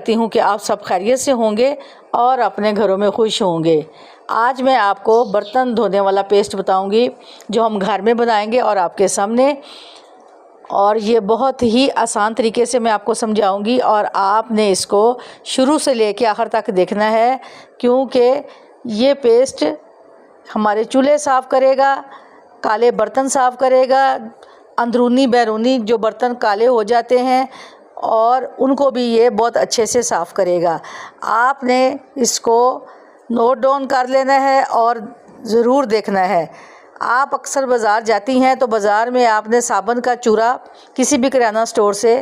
करती हूँ कि आप सब खैरियत से होंगे और अपने घरों में खुश होंगे। आज मैं आपको बर्तन धोने वाला पेस्ट बताऊंगी जो हम घर में बनाएंगे और आपके सामने, और ये बहुत ही आसान तरीके से मैं आपको समझाऊंगी और आपने इसको शुरू से लेकर आखिर तक देखना है, क्योंकि ये पेस्ट हमारे चूल्हे साफ़ करेगा, काले बर्तन साफ़ करेगा, अंदरूनी बैरूनी जो बर्तन काले हो जाते हैं और उनको भी ये बहुत अच्छे से साफ़ करेगा। आपने इसको नोट डाउन कर लेना है और ज़रूर देखना है। आप अक्सर बाज़ार जाती हैं तो बाज़ार में आपने साबुन का चूरा किसी भी किराना स्टोर से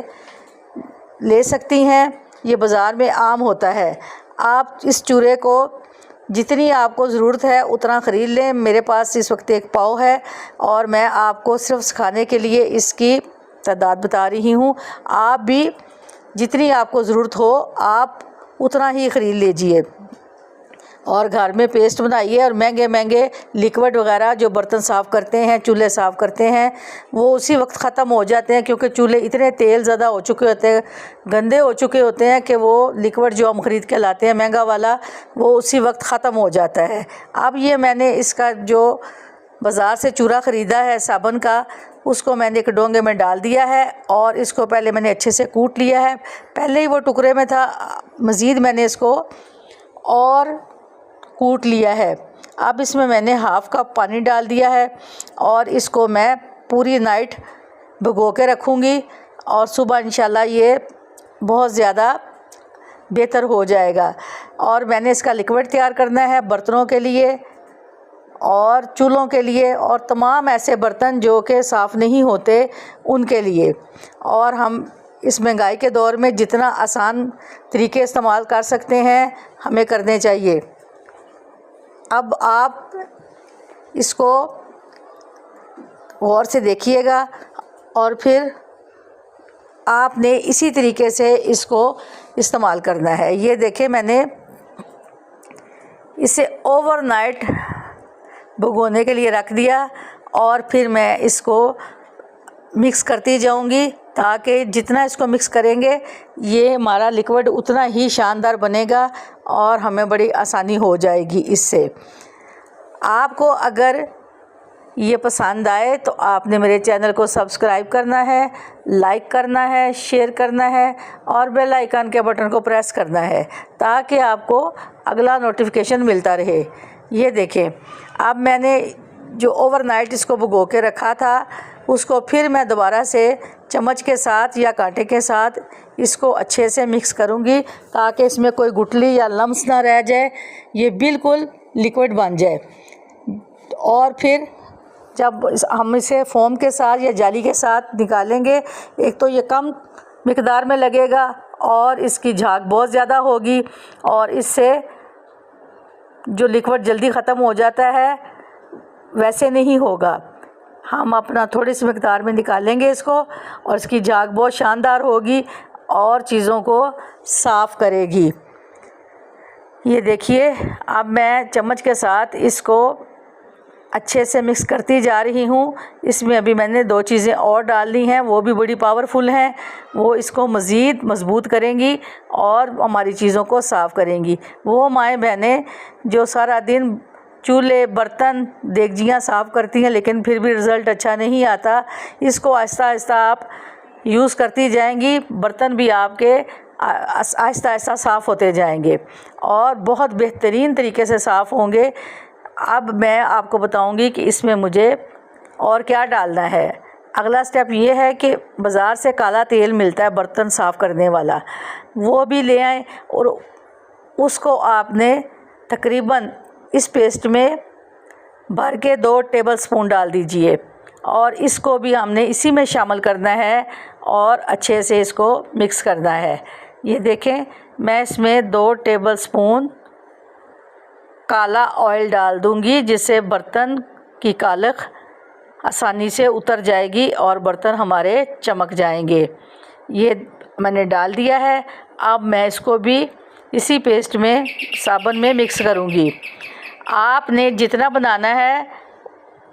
ले सकती हैं, ये बाज़ार में आम होता है। आप इस चूरे को जितनी आपको ज़रूरत है उतना ख़रीद लें। मेरे पास इस वक्त एक पाव है और मैं आपको सिर्फ सिखाने के लिए इसकी तादाद बता रही हूँ। आप भी जितनी आपको ज़रूरत हो आप उतना ही ख़रीद लीजिए और घर में पेस्ट बनाइए। और महंगे महंगे लिक्विड वगैरह जो बर्तन साफ़ करते हैं, चूल्हे साफ़ करते हैं, वो उसी वक्त ख़त्म हो जाते हैं, क्योंकि चूल्हे इतने तेल ज़्यादा हो चुके होते हैं, गंदे हो चुके होते हैं कि वो लिक्विड जो हम ख़रीद के लाते हैं महंगा वाला, वो उसी वक्त ख़त्म हो जाता है। अब ये मैंने इसका जो बाज़ार से चूरा ख़रीदा है साबुन का, उसको मैंने एक डोंगे में डाल दिया है और इसको पहले मैंने अच्छे से कूट लिया है। पहले ही वो टुकड़े में था, मज़ीद मैंने इसको और कूट लिया है। अब इसमें मैंने हाफ़ कप पानी डाल दिया है और इसको मैं पूरी नाइट भिगो के रखूँगी और सुबह इंशाल्लाह ये बहुत ज़्यादा बेहतर हो जाएगा। और मैंने इसका लिक्विड तैयार करना है बर्तनों के लिए और चूल्हों के लिए और तमाम ऐसे बर्तन जो कि साफ़ नहीं होते उनके लिए। और हम इस महंगाई के दौर में जितना आसान तरीके इस्तेमाल कर सकते हैं हमें करने चाहिए। अब आप इसको गौर से देखिएगा और फिर आपने इसी तरीके से इसको इस्तेमाल करना है। ये देखें, मैंने इसे ओवरनाइट भिगोने के लिए रख दिया और फिर मैं इसको मिक्स करती जाऊंगी, ताकि जितना इसको मिक्स करेंगे ये हमारा लिक्विड उतना ही शानदार बनेगा और हमें बड़ी आसानी हो जाएगी इससे। आपको अगर ये पसंद आए तो आपने मेरे चैनल को सब्सक्राइब करना है, लाइक करना है, शेयर करना है और बेल आइकन के बटन को प्रेस करना है, ताकि आपको अगला नोटिफिकेशन मिलता रहे। ये देखें, अब मैंने जो ओवरनाइट इसको भिगो के रखा था उसको फिर मैं दोबारा से चम्मच के साथ या कांटे के साथ इसको अच्छे से मिक्स करूँगी, ताकि इसमें कोई गुठली या लम्स ना रह जाए, ये बिल्कुल लिक्विड बन जाए। और फिर जब हम इसे फोम के साथ या जाली के साथ निकालेंगे, एक तो ये कम मिकदार में लगेगा और इसकी झाग बहुत ज़्यादा होगी और इससे जो लिक्विड जल्दी ख़त्म हो जाता है वैसे नहीं होगा। हम अपना थोड़ी सी मिकदार में निकालेंगे इसको और इसकी झाग बहुत शानदार होगी और चीज़ों को साफ़ करेगी। ये देखिए, अब मैं चम्मच के साथ इसको अच्छे से मिक्स करती जा रही हूँ। इसमें अभी मैंने दो चीज़ें और डालनी हैं, वो भी बड़ी पावरफुल हैं, वो इसको मज़ीद मज़बूत करेंगी और हमारी चीज़ों को साफ़ करेंगी। वो माएँ बहनें जो सारा दिन चूल्हे बर्तन देगचियाँ साफ़ करती हैं लेकिन फिर भी रिज़ल्ट अच्छा नहीं आता, इसको आहिस्ता आहिस्ता आप यूज़ करती जाएंगी, बर्तन भी आपके आहिस्ता आहिस्ता साफ़ होते जाएंगे और बहुत बेहतरीन तरीके से साफ़ होंगे। अब मैं आपको बताऊंगी कि इसमें मुझे और क्या डालना है। अगला स्टेप ये है कि बाज़ार से काला तेल मिलता है बर्तन साफ़ करने वाला, वो भी ले आएँ और उसको आपने तकरीबन इस पेस्ट में भर के 2 टेबलस्पून डाल दीजिए और इसको भी हमने इसी में शामिल करना है और अच्छे से इसको मिक्स करना है। ये देखें, मैं इसमें 2 टेबलस्पून काला ऑयल डाल दूंगी, जिससे बर्तन की कालख आसानी से उतर जाएगी और बर्तन हमारे चमक जाएंगे। ये मैंने डाल दिया है। अब मैं इसको भी इसी पेस्ट में साबुन में मिक्स करूंगी। आपने जितना बनाना है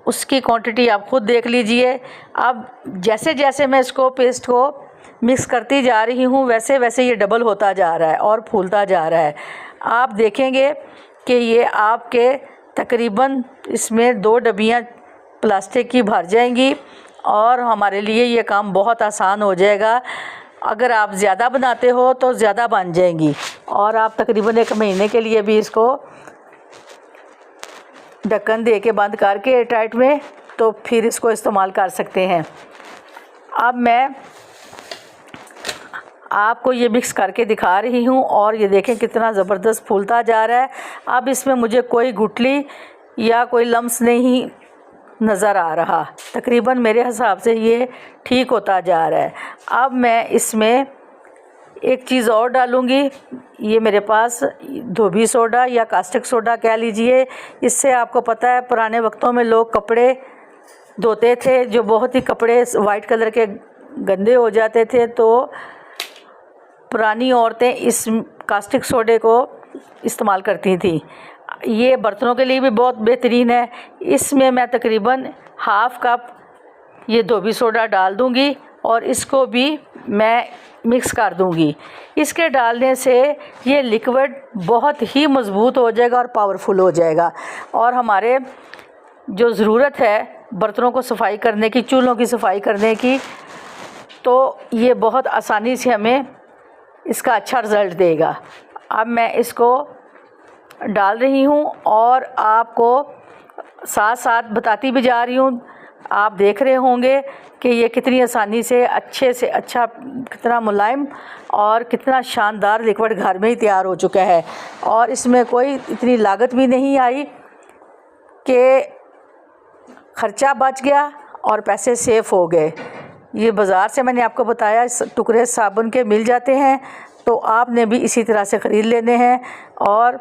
उसकी क्वांटिटी आप खुद देख लीजिए। अब जैसे जैसे मैं इसको पेस्ट को मिक्स करती जा रही हूँ वैसे वैसे ये डबल होता जा रहा है और फूलता जा रहा है। आप देखेंगे कि ये आपके तकरीबन इसमें 2 डब्बियाँ प्लास्टिक की भर जाएंगी और हमारे लिए ये काम बहुत आसान हो जाएगा। अगर आप ज़्यादा बनाते हो तो ज़्यादा बन जाएंगी और आप तकरीबन 1 महीने के लिए भी इसको ढक्कन दे के बंद करके एयरटाइट में तो फिर इसको इस्तेमाल कर सकते हैं। अब मैं आपको ये मिक्स करके दिखा रही हूँ और ये देखें कितना ज़बरदस्त फूलता जा रहा है। अब इसमें मुझे कोई गुठली या कोई लम्स नहीं नज़र आ रहा। तकरीबन मेरे हिसाब से ये ठीक होता जा रहा है। अब मैं इसमें एक चीज़ और डालूँगी। ये मेरे पास धोबी सोडा या कास्टिक सोडा कह लीजिए। इससे आपको पता है पुराने वक्तों में लोग कपड़े धोते थे, जो बहुत ही कपड़े वाइट कलर के गंदे हो जाते थे, तो पुरानी औरतें इस कास्टिक सोडे को इस्तेमाल करती थी। ये बर्तनों के लिए भी बहुत बेहतरीन है। इसमें मैं तकरीबन हाफ़ कप ये धोबी सोडा डाल दूँगी और इसको भी मैं मिक्स कर दूँगी। इसके डालने से ये लिक्विड बहुत ही मज़बूत हो जाएगा और पावरफुल हो जाएगा और हमारे जो ज़रूरत है बर्तनों को सफाई करने की, चूल्हों की सफाई करने की, तो ये बहुत आसानी से हमें इसका अच्छा रिज़ल्ट देगा। अब मैं इसको डाल रही हूँ और आपको साथ साथ बताती भी जा रही हूँ। आप देख रहे होंगे कि ये कितनी आसानी से अच्छे से अच्छा, कितना मुलायम और कितना शानदार लिक्विड घर में ही तैयार हो चुका है और इसमें कोई इतनी लागत भी नहीं आई कि ख़र्चा बच गया और पैसे सेफ़ हो गए। ये बाज़ार से मैंने आपको बताया टुकड़े साबुन के मिल जाते हैं, तो आपने भी इसी तरह से ख़रीद लेने हैं और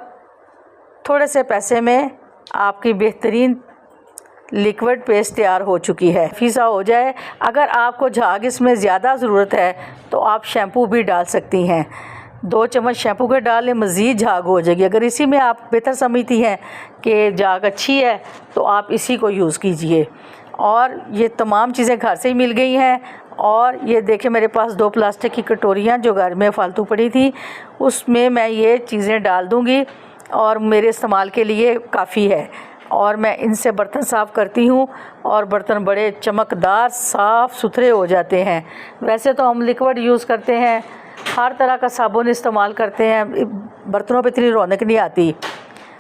थोड़े से पैसे में आपकी बेहतरीन लिक्विड पेस्ट तैयार हो चुकी है। फीसा हो जाए। अगर आपको झाग इसमें ज़्यादा ज़रूरत है तो आप शैम्पू भी डाल सकती हैं। 2 चम्मच शैम्पू के डालें, मज़ीद झाग हो जाएगी। अगर इसी में आप बेहतर समझती हैं कि झाग अच्छी है तो आप इसी को यूज़ कीजिए। और ये तमाम चीज़ें घर से ही मिल गई हैं। और ये देखें मेरे पास 2 प्लास्टिक की कटोरियाँ जो घर में फ़ालतू पड़ी थी, उसमें मैं ये चीज़ें डाल दूँगी और मेरे इस्तेमाल के लिए काफ़ी है। और मैं इनसे बर्तन साफ़ करती हूँ और बर्तन बड़े चमकदार साफ़ सुथरे हो जाते हैं। वैसे तो हम लिक्विड यूज़ करते हैं, हर तरह का साबुन इस्तेमाल करते हैं, बर्तनों पे इतनी रौनक नहीं आती।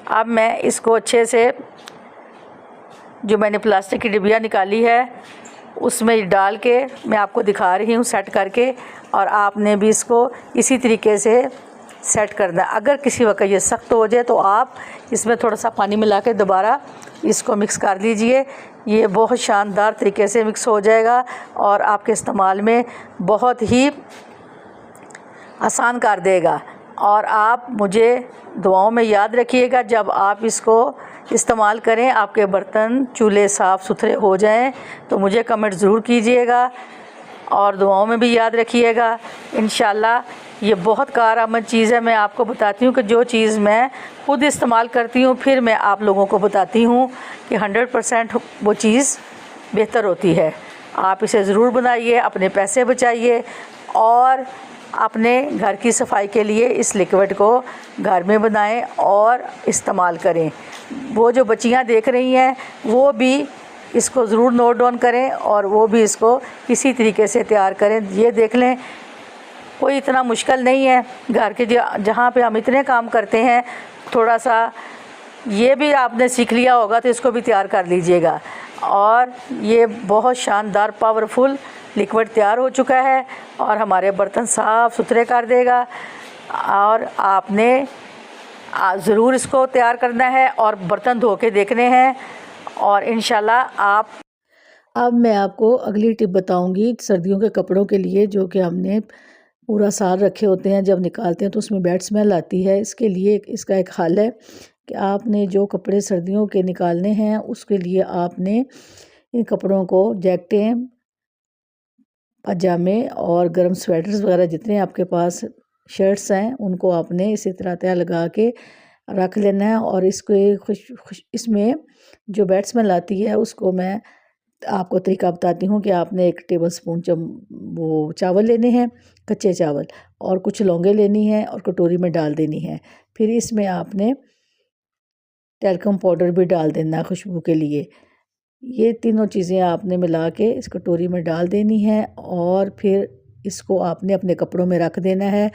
अब मैं इसको अच्छे से, जो मैंने प्लास्टिक की डिब्बियाँ निकाली है उसमें डाल के मैं आपको दिखा रही हूँ सेट करके, और आपने भी इसको इसी तरीके से सेट करना है। अगर किसी वक्त ये सख्त हो जाए तो आप इसमें थोड़ा सा पानी मिला के दोबारा इसको मिक्स कर लीजिए। ये बहुत शानदार तरीके से मिक्स हो जाएगा और आपके इस्तेमाल में बहुत ही आसान कर देगा। और आप मुझे दुआओं में याद रखिएगा, जब आप इसको इस्तेमाल करें आपके बर्तन चूल्हे साफ़ सुथरे हो जाएं तो मुझे कमेंट ज़रूर कीजिएगा और दुआओं में भी याद रखिएगा। इंशाल्लाह ये बहुत कारआमद चीज़ है। मैं आपको बताती हूँ कि जो चीज़ मैं खुद इस्तेमाल करती हूँ फिर मैं आप लोगों को बताती हूँ कि 100% वो चीज़ बेहतर होती है। आप इसे ज़रूर बनाइए, अपने पैसे बचाइए और अपने घर की सफाई के लिए इस लिक्विड को घर में बनाएं और इस्तेमाल करें। वो जो बच्चियां देख रही हैं वो भी इसको ज़रूर नोट डाउन करें और वो भी इसको इसी तरीके से तैयार करें। ये देख लें, कोई इतना मुश्किल नहीं है। घर के जहाँ पे हम इतने काम करते हैं, थोड़ा सा ये भी आपने सीख लिया होगा तो इसको भी तैयार कर लीजिएगा। और ये बहुत शानदार पावरफुल लिक्विड तैयार हो चुका है और हमारे बर्तन साफ़ सुथरे कर देगा। और आपने ज़रूर इसको तैयार करना है और बर्तन धो के देखने हैं और इंशाल्लाह आप। अब मैं आपको अगली टिप बताऊंगी सर्दियों के कपड़ों के लिए, जो कि हमने पूरा साल रखे होते हैं, जब निकालते हैं तो उसमें बैड स्मेल आती है। इसके लिए इसका एक हल है कि आपने जो कपड़े सर्दियों के निकालने हैं उसके लिए आपने इन कपड़ों को जैकेटें, पजामे और गर्म स्वेटर्स वगैरह जितने आपके पास शर्ट्स हैं उनको आपने इसी तरह तय लगा के रख लेना है। और इसको इसमें जो बैड स्मेल आती है उसको मैं आपको तरीका बताती हूँ कि आपने 1 टेबल स्पून वो चावल लेने हैं, कच्चे चावल, और कुछ लौंगे लेनी है और कटोरी में डाल देनी है। फिर इसमें आपने टैल्कम पाउडर भी डाल देना है खुशबू के लिए। ये तीनों चीज़ें आपने मिला के इस कटोरी में डाल देनी है और फिर इसको आपने अपने कपड़ों में रख देना है,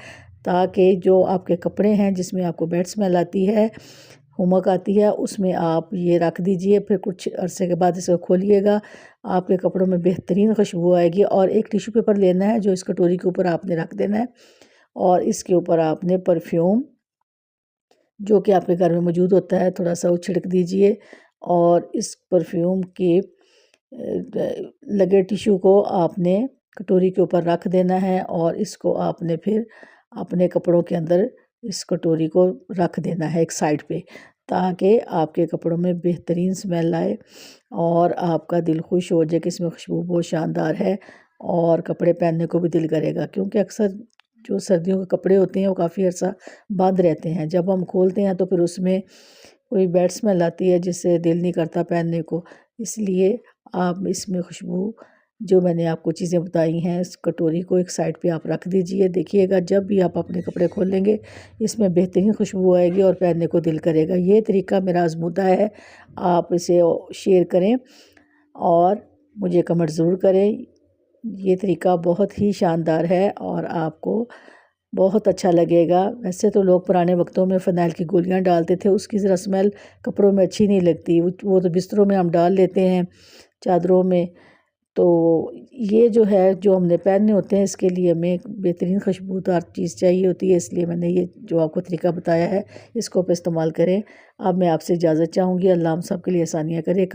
ताकि जो आपके कपड़े हैं जिसमें आपको बैड स्मेल आती है, हुमक आती है, उसमें आप ये रख दीजिए। फिर कुछ अरसे के बाद इसको खोलिएगा, आपके कपड़ों में बेहतरीन खुशबू आएगी। और एक टिश्यू पेपर लेना है जो इस कटोरी के ऊपर आपने रख देना है, और इसके ऊपर आपने परफ्यूम जो कि आपके घर में मौजूद होता है थोड़ा सा वो छिड़क दीजिए, और इस परफ्यूम के लगे टिश्यू को आपने कटोरी के ऊपर रख देना है, और इसको आपने फिर अपने कपड़ों के अंदर इस कटोरी को रख देना है एक साइड पे, ताकि आपके कपड़ों में बेहतरीन स्मेल आए और आपका दिल खुश हो जाए कि इसमें खुशबू बहुत शानदार है और कपड़े पहनने को भी दिल करेगा। क्योंकि अक्सर जो सर्दियों के कपड़े होते हैं वो काफ़ी अर्सा बंद रहते हैं, जब हम खोलते हैं तो फिर उसमें कोई बैड स्मेल आती है जिससे दिल नहीं करता पहनने को। इसलिए आप इसमें खुशबू जो मैंने आपको चीज़ें बताई हैं, इस कटोरी को एक साइड पे आप रख दीजिए। देखिएगा जब भी आप अपने कपड़े खोलेंगे इसमें बेहतरीन खुशबू आएगी और पहनने को दिल करेगा। ये तरीका मेरा आज़मूदा है, आप इसे शेयर करें और मुझे कमेंट ज़रूर करें। ये तरीका बहुत ही शानदार है और आपको बहुत अच्छा लगेगा। वैसे तो लोग पुराने वक्तों में फ़िनाइल की गोलियां डालते थे, उसकी ज़रा स्मेल कपड़ों में अच्छी नहीं लगती, वो तो बिस्तरों में हम डाल लेते हैं, चादरों में। तो ये जो है जो हमने पहनने होते हैं इसके लिए हमें एक बेहतरीन खुशबूदार चीज़ चाहिए होती है, इसलिए मैंने ये जो आपको तरीका बताया है इसको आप इस्तेमाल करें। अब मैं आपसे इजाज़त चाहूँगी। अल्लाह हम सब के लिए आसानियाँ करे।